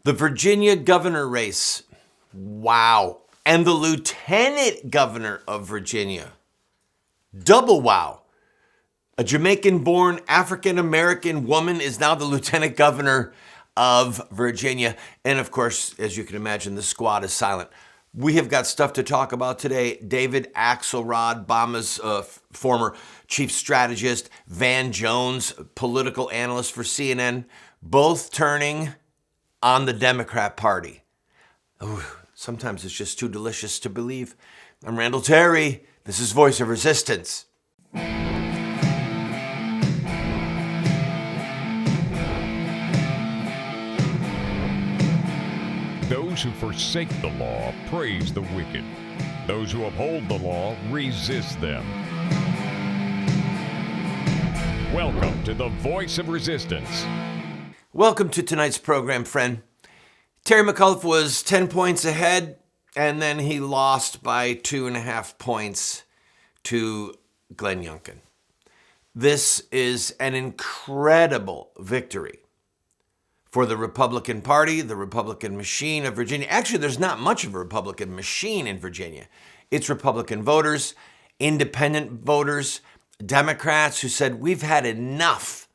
The Virginia governor race. Wow. And the lieutenant governor of Virginia. Double wow. A Jamaican-born African-American woman is now the lieutenant governor of Virginia. And of course, as you can imagine, the squad is silent. We have got stuff to talk about today. David Axelrod, Obama's former chief strategist, Van Jones, political analyst for CNN, both turning on the Democrat Party. Ooh, sometimes it's just too delicious to believe. I'm Randall Terry. This is Voice of Resistance. Those who forsake the law praise the wicked. Those who uphold the law resist them. Welcome to the Voice of Resistance. Welcome to tonight's program, friend. Terry McAuliffe was 10 points ahead, and then he lost by 2.5 points to Glenn Youngkin. This is an incredible victory for the Republican Party, the Republican machine of Virginia. Actually, there's not much of a Republican machine in Virginia. It's Republican voters, independent voters, Democrats who said, we've had enough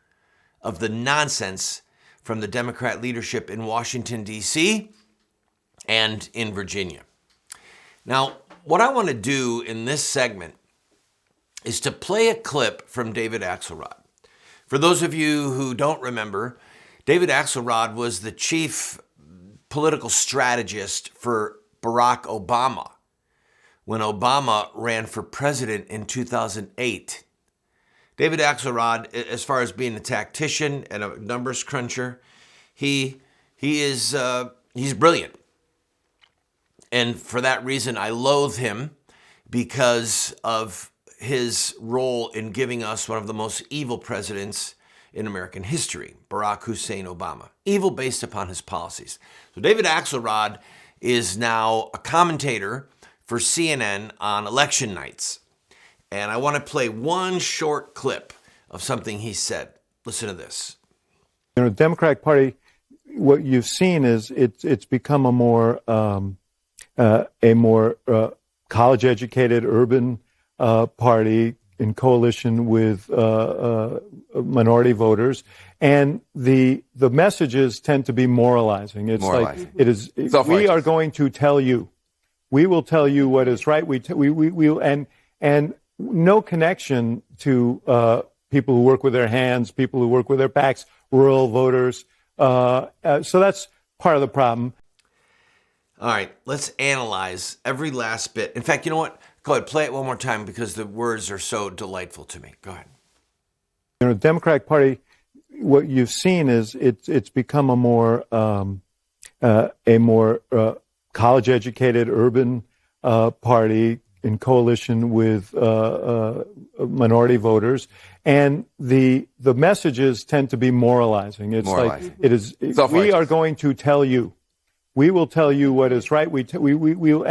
of the nonsense from the Democrat leadership in Washington, D.C. and in Virginia. Now, what I want to do in this segment is to play a clip from David Axelrod. For those of you who don't remember, David Axelrod was the chief political strategist for Barack Obama when Obama ran for president in 2008. David Axelrod, as far as being a tactician and a numbers cruncher, he's brilliant. And for that reason, I loathe him because of his role in giving us one of the most evil presidents in American history, Barack Hussein Obama. Evil based upon his policies. So David Axelrod is now a commentator for CNN on election nights. And I want to play one short clip of something he said. Listen to this. You know, the Democratic Party, what you've seen is it's become a more college-educated urban party in coalition with minority voters, and the messages tend to be moralizing. It's like it is. We are going to tell you. We will tell you what is right. We and no connection to people who work with their hands, people who work with their backs, rural voters. So that's part of the problem. All right, let's analyze every last bit. In fact, you know what? Go ahead, play it one more time because the words are so delightful to me. Go ahead. You know, the Democratic Party, what you've seen is it's become a more college-educated urban party in coalition with minority voters, and the messages tend to be moralizing. It's like it is. We are going to tell you. We will tell you what is right. We will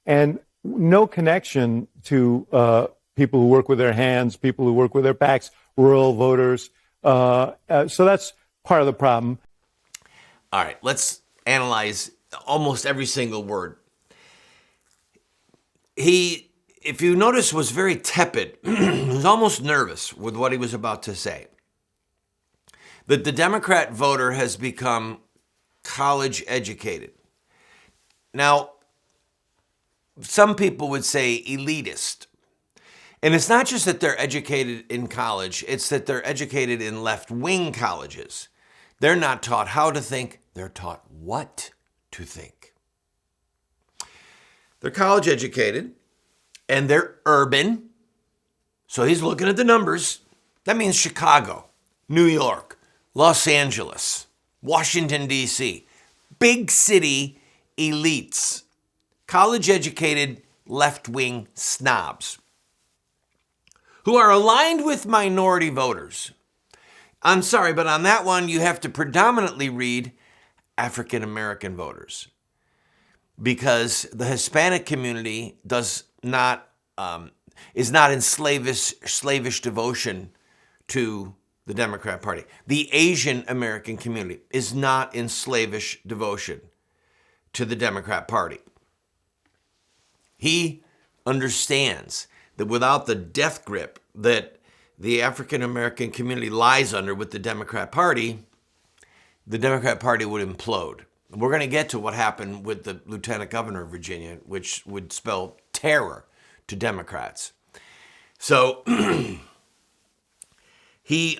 and no connection to people who work with their hands, people who work with their backs, rural voters. So that's part of the problem. All right, let's analyze almost every single word. He, if you notice, was very tepid. He was almost nervous with what he was about to say. That the Democrat voter has become college educated. Now, some people would say elitist. And it's not just that they're educated in college, it's that they're educated in left-wing colleges. They're not taught how to think, they're taught what to think. They're college educated, and they're urban. So he's looking at the numbers. That means Chicago, New York, Los Angeles, Washington, D.C. Big city elites. College educated left-wing snobs who are aligned with minority voters. I'm sorry, but on that one, you have to predominantly read African American voters, because the Hispanic community is not in slavish devotion to the Democrat Party. The Asian American community is not in slavish devotion to the Democrat Party. He understands that without the death grip that the African American community lies under with the Democrat Party would implode. We're going to get to what happened with the Lieutenant Governor of Virginia, which would spell terror to Democrats. So he's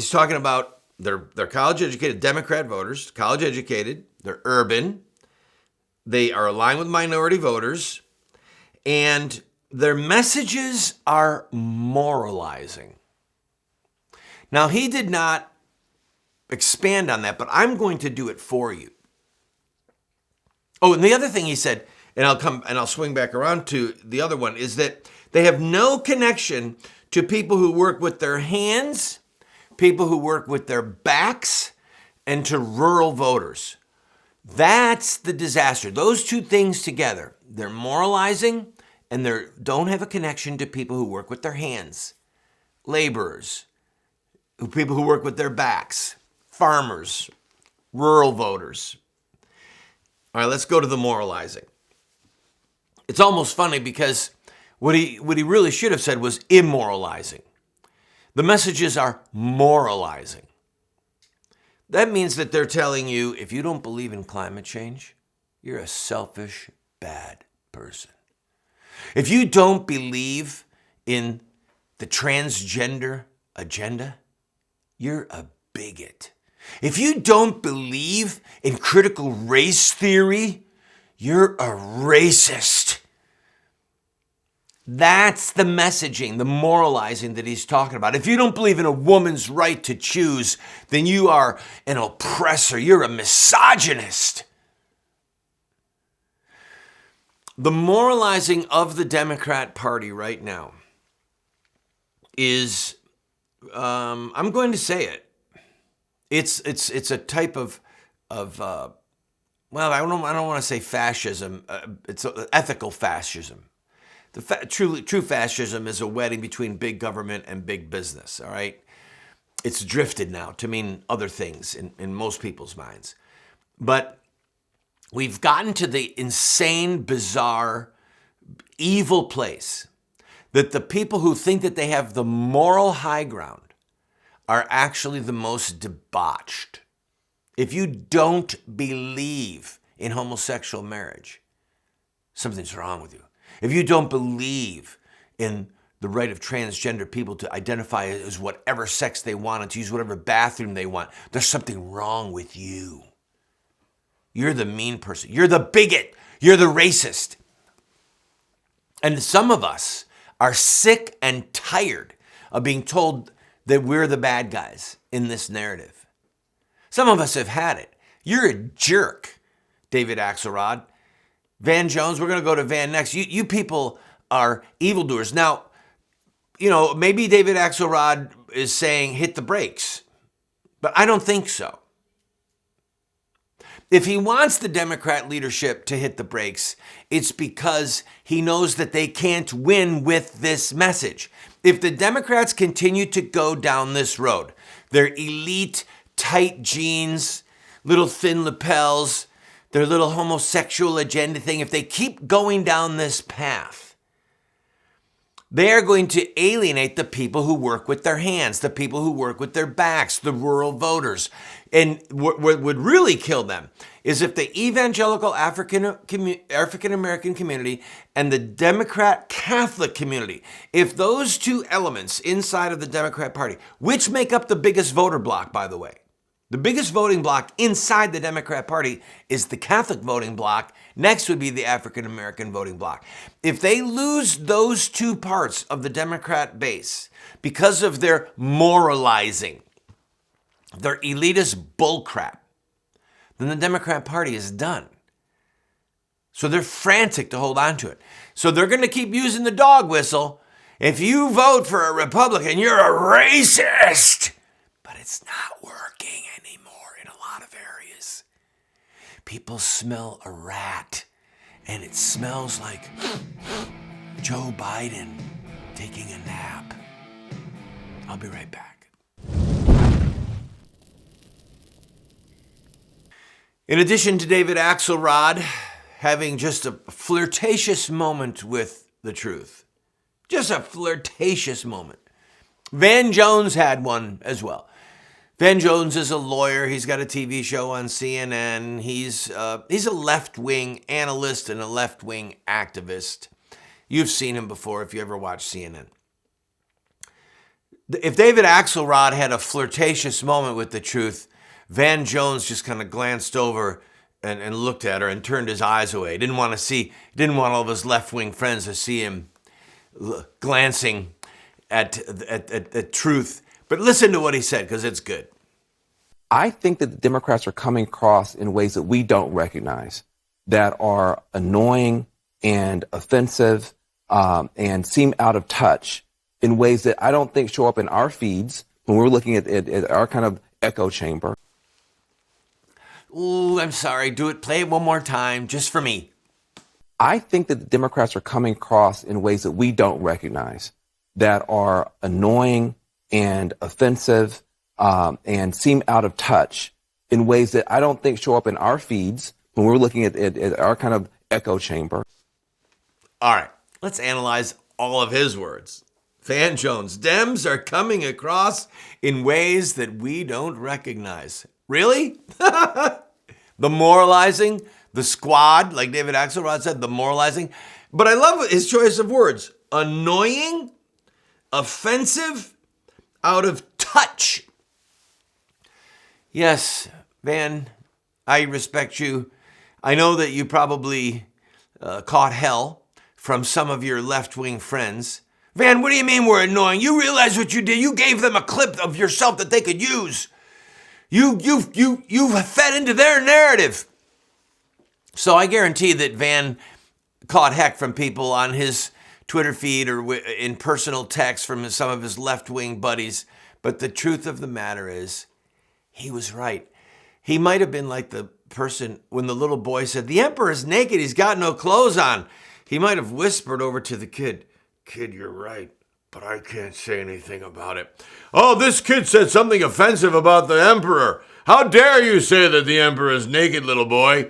talking about they're college-educated Democrat voters, college-educated, they're urban, they are aligned with minority voters, and their messages are moralizing. Now, he did not expand on that, but I'm going to do it for you. Oh, and the other thing he said, and I'll swing back around to the other one, is that they have no connection to people who work with their hands, people who work with their backs, and to rural voters. That's the disaster. Those two things together, they're moralizing and they don't have a connection to people who work with their hands, laborers, people who work with their backs, farmers, rural voters. All right, let's go to the moralizing. It's almost funny because what he really should have said was immoralizing. The messages are moralizing. That means that they're telling you, if you don't believe in climate change, you're a selfish, bad person. If you don't believe in the transgender agenda, you're a bigot. If you don't believe in critical race theory, you're a racist. That's the messaging, the moralizing that he's talking about. If you don't believe in a woman's right to choose, then you are an oppressor. You're a misogynist. The moralizing of the Democrat Party right now is, I'm going to say it. It's a type of well, I don't want to say fascism. It's ethical fascism. True fascism is a wedding between big government and big business, all right? It's drifted now to mean other things in most people's minds. But we've gotten to the insane, bizarre, evil place that the people who think that they have the moral high ground are actually the most debauched. If you don't believe in homosexual marriage, something's wrong with you. If you don't believe in the right of transgender people to identify as whatever sex they want and to use whatever bathroom they want, there's something wrong with you. You're the mean person. You're the bigot. You're the racist. And some of us are sick and tired of being told that we're the bad guys in this narrative. Some of us have had it. You're a jerk, David Axelrod. Van Jones, we're going to go to Van next. You people are evildoers. Now, maybe David Axelrod is saying hit the brakes, but I don't think so. If he wants the Democrat leadership to hit the brakes, it's because he knows that they can't win with this message. If the Democrats continue to go down this road, their elite, tight jeans, little thin lapels, their little homosexual agenda thing, if they keep going down this path, they are going to alienate the people who work with their hands, the people who work with their backs, the rural voters. And what would really kill them is if the evangelical African American community and the Democrat Catholic community, if those two elements inside of the Democrat Party, which make up the biggest voter bloc, by the way, the biggest voting bloc inside the Democrat Party is the Catholic voting bloc. Next would be the African American voting bloc. If they lose those two parts of the Democrat base because of their moralizing, their elitist bullcrap, then the Democrat Party is done. So they're frantic to hold on to it. So they're going to keep using the dog whistle. If you vote for a Republican, you're a racist. But it's not working anymore in a lot of areas. People smell a rat, and it smells like Joe Biden taking a nap. I'll be right back. In addition to David Axelrod having just a flirtatious moment with the truth, just a flirtatious moment, Van Jones had one as well. Van Jones is a lawyer. He's got a TV show on CNN. He's a left-wing analyst and a left-wing activist. You've seen him before if you ever watched CNN. If David Axelrod had a flirtatious moment with the truth, Van Jones just kind of glanced over and looked at her and turned his eyes away. Didn't want all of his left-wing friends to see him glancing at truth. But listen to what he said, because it's good. I think that the Democrats are coming across in ways that we don't recognize, that are annoying and offensive and seem out of touch in ways that I don't think show up in our feeds when we're looking at our kind of echo chamber. Ooh, I'm sorry. Play it one more time, just for me. I think that the Democrats are coming across in ways that we don't recognize, that are annoying and offensive and seem out of touch in ways that I don't think show up in our feeds when we're looking at our kind of echo chamber. All right, let's analyze all of his words. Van Jones, Dems are coming across in ways that we don't recognize. Really? The moralizing, the squad, like David Axelrod said, the moralizing. But I love his choice of words. Annoying, offensive, out of touch. Yes, Van, I respect you. I know that you probably caught hell from some of your left-wing friends. Van, what do you mean we're annoying? You realize what you did? You gave them a clip of yourself that they could use. You fed into their narrative. So I guarantee that Van caught heck from people on his Twitter feed or in personal text from some of his left-wing buddies. But the truth of the matter is, he was right. He might have been like the person when the little boy said, "The emperor's naked, he's got no clothes on." He might have whispered over to the kid, "Kid, you're right, but I can't say anything about it." "Oh, this kid said something offensive about the emperor. How dare you say that the emperor is naked, little boy?"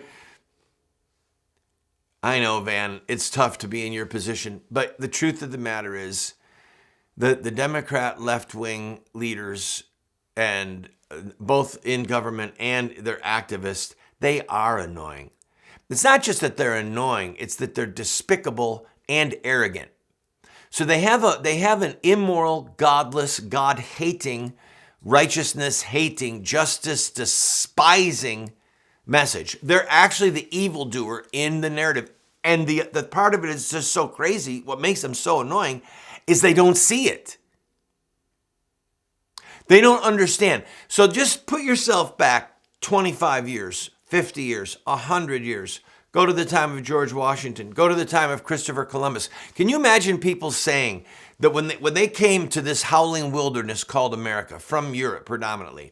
I know, Van, it's tough to be in your position, but the truth of the matter is that the Democrat left-wing leaders, and both in government and their activists, they are annoying. It's not just that they're annoying, it's that they're despicable and arrogant. So they have an immoral, godless, God-hating, righteousness-hating, justice-despising message. They're actually the evildoer in the narrative. And the part of it is just so crazy. What makes them so annoying is they don't see it. They don't understand. So just put yourself back 25 years, 50 years, 100 years. Go to the time of George Washington. Go to the time of Christopher Columbus. Can you imagine people saying that when they came to this howling wilderness called America, from Europe predominantly,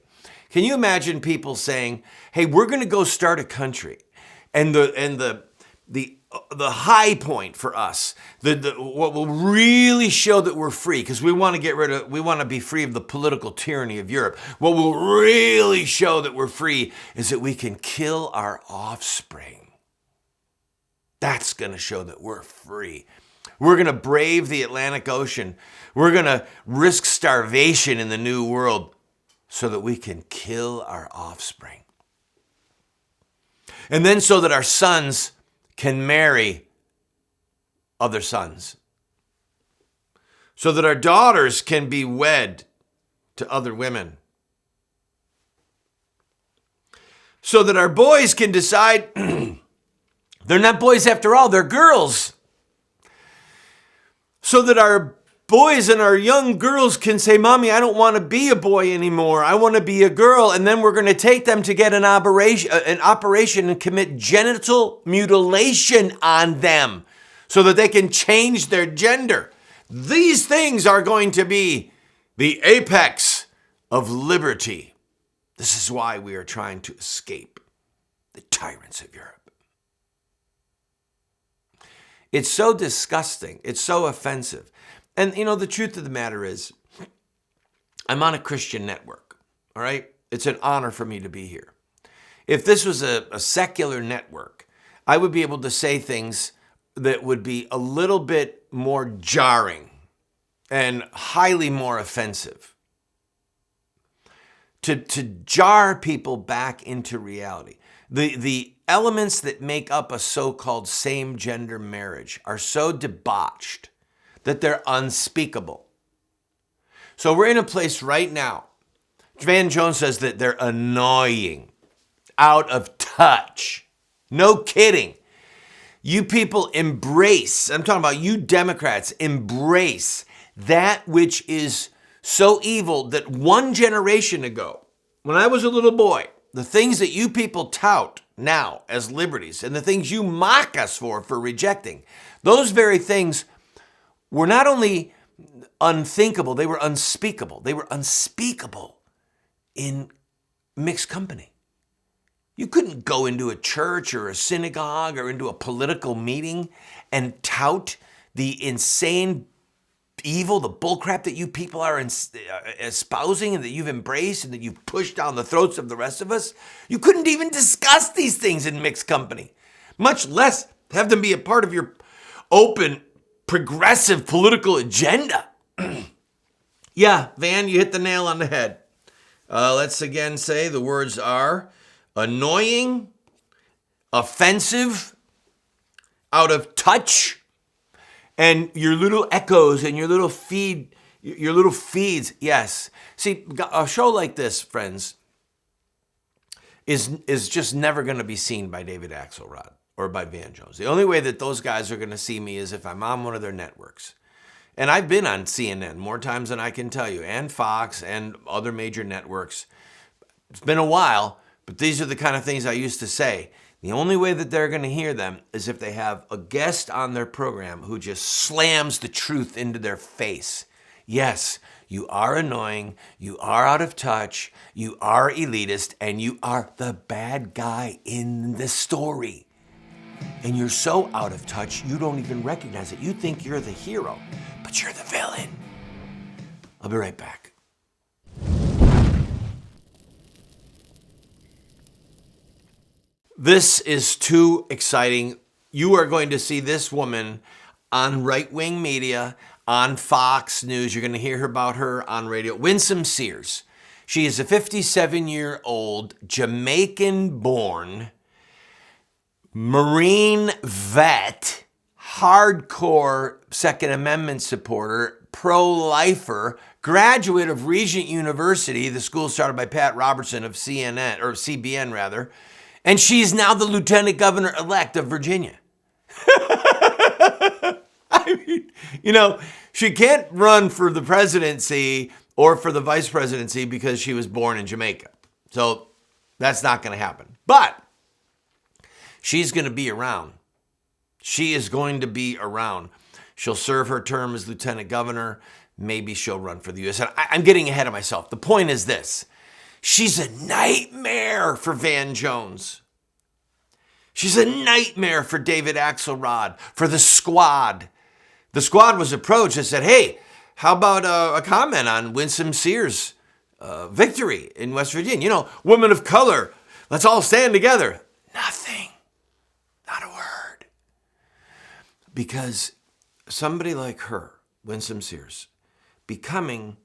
can you imagine people saying, "Hey, we're going to go start a country, and the high point for us, what will really show that we're free, because we want to be free of the political tyranny of Europe. What will really show that we're free is that we can kill our offspring. That's going to show that we're free. We're going to brave the Atlantic Ocean. We're going to risk starvation in the New World so that we can kill our offspring. And then so that our sons can marry other sons. So that our daughters can be wed to other women. So that our boys can decide they're not boys after all, they're girls. So that our boys and our young girls can say, "Mommy, I don't want to be a boy anymore. I want to be a girl." And then we're going to take them to get an operation and commit genital mutilation on them so that they can change their gender. These things are going to be the apex of liberty. This is why we are trying to escape the tyrants of Europe. It's so disgusting. It's so offensive. And, the truth of the matter is, I'm on a Christian network, all right? It's an honor for me to be here. If this was a secular network, I would be able to say things that would be a little bit more jarring and highly more offensive to jar people back into reality. The elements that make up a so-called same-gender marriage are so debauched that they're unspeakable. So we're in a place right now. Van Jones says that they're annoying, out of touch. No kidding. You people embrace, I'm talking about you Democrats, embrace that which is so evil that one generation ago, when I was a little boy, the things that you people tout now as liberties and the things you mock us for rejecting, those very things were not only unthinkable, they were unspeakable. They were unspeakable in mixed company. You couldn't go into a church or a synagogue or into a political meeting and tout the insane evil, the bullcrap that you people are espousing and that you've embraced and that you've pushed down the throats of the rest of us. You couldn't even discuss these things in mixed company, much less have them be a part of your open, progressive political agenda. Yeah, Van, you hit the nail on the head. Let's again say the words are annoying, offensive, out of touch, and your little echoes and your little feeds. Yes. See, a show like this, friends, is just never going to be seen by David Axelrod or by Van Jones. The only way that those guys are going to see me is if I'm on one of their networks. And I've been on CNN more times than I can tell you, and Fox and other major networks. It's been a while, but these are the kind of things I used to say. The only way that they're going to hear them is if they have a guest on their program who just slams the truth into their face. Yes, you are annoying, you are out of touch, you are elitist, and you are the bad guy in the story. And you're so out of touch, you don't even recognize it. You think you're the hero, but you're the villain. I'll be right back. This is too exciting. You are going to see this woman on right-wing media, on Fox News. You're going to hear about her on radio. Winsome Sears. She is a 57-year-old Jamaican-born Marine vet, hardcore Second Amendment supporter, pro-lifer, graduate of Regent University, the school started by Pat Robertson of CNN, or CBN rather, and she's now the lieutenant governor-elect of Virginia. I mean, you know, she can't run for the presidency or for the vice presidency because she was born in Jamaica. So that's not going to happen. But she's going to be around. She is going to be around. She'll serve her term as lieutenant governor. Maybe she'll run for the U.S. And I'm getting ahead of myself. The point is this. She's a nightmare for Van Jones. She's a nightmare for David Axelrod, for the squad. The squad was approached and said, hey, how about a comment on Winsome Sears' victory in West Virginia? You know, women of color, let's all stand together. Nothing. Not a word. Because somebody like her, Winsome Sears, becoming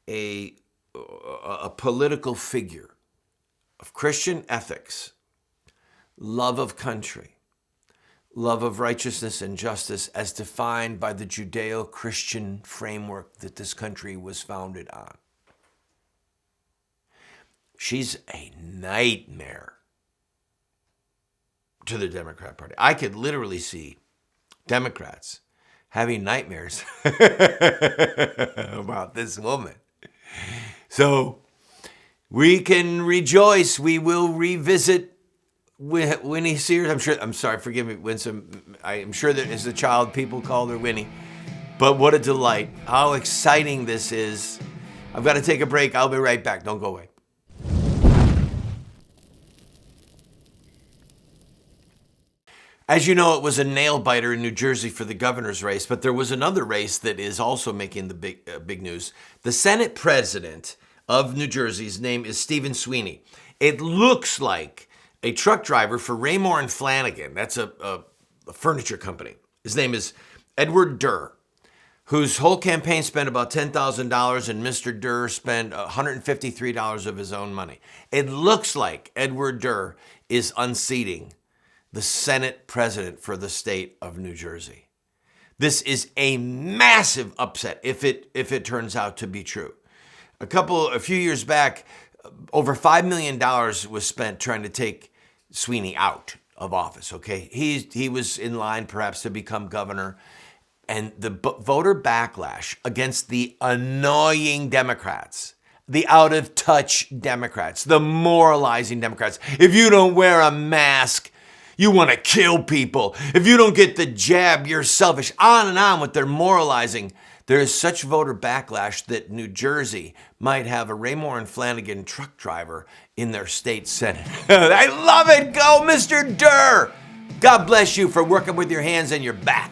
a political figure of Christian ethics, love of country, love of righteousness and justice as defined by the Judeo-Christian framework that this country was founded on. She's a nightmare to the Democrat Party. I could literally see Democrats having nightmares about this woman. So we can rejoice. We will revisit Winnie Sears. I'm sorry, forgive me, Winsome. I'm sure that as a child, people called her Winnie. But what a delight. How exciting this is. I've got to take a break. I'll be right back. Don't go away. As you know, it was a nail-biter in New Jersey for the governor's race, but there was another race that is also making the big news. The Senate president of New Jersey's name is Stephen Sweeney. It looks like a truck driver for Raymore and Flanagan. That's a furniture company. His name is Edward Durr, whose whole campaign spent about $10,000, and Mr. Durr spent $153 of his own money. It looks like Edward Durr is unseating the Senate president for the state of New Jersey. This is a massive upset if it turns out to be true. A few years back, over $5 million was spent trying to take Sweeney out of office, okay? He was in line perhaps to become governor, and the voter backlash against the annoying Democrats, the out-of-touch Democrats, the moralizing Democrats. If you don't wear a mask, you want to kill people. If you don't get the jab, you're selfish. On and on with their moralizing. There is such voter backlash that New Jersey might have a Raymore and Flanagan truck driver in their state senate. I love it. Go, Mr. Durr. God bless you for working with your hands and your back.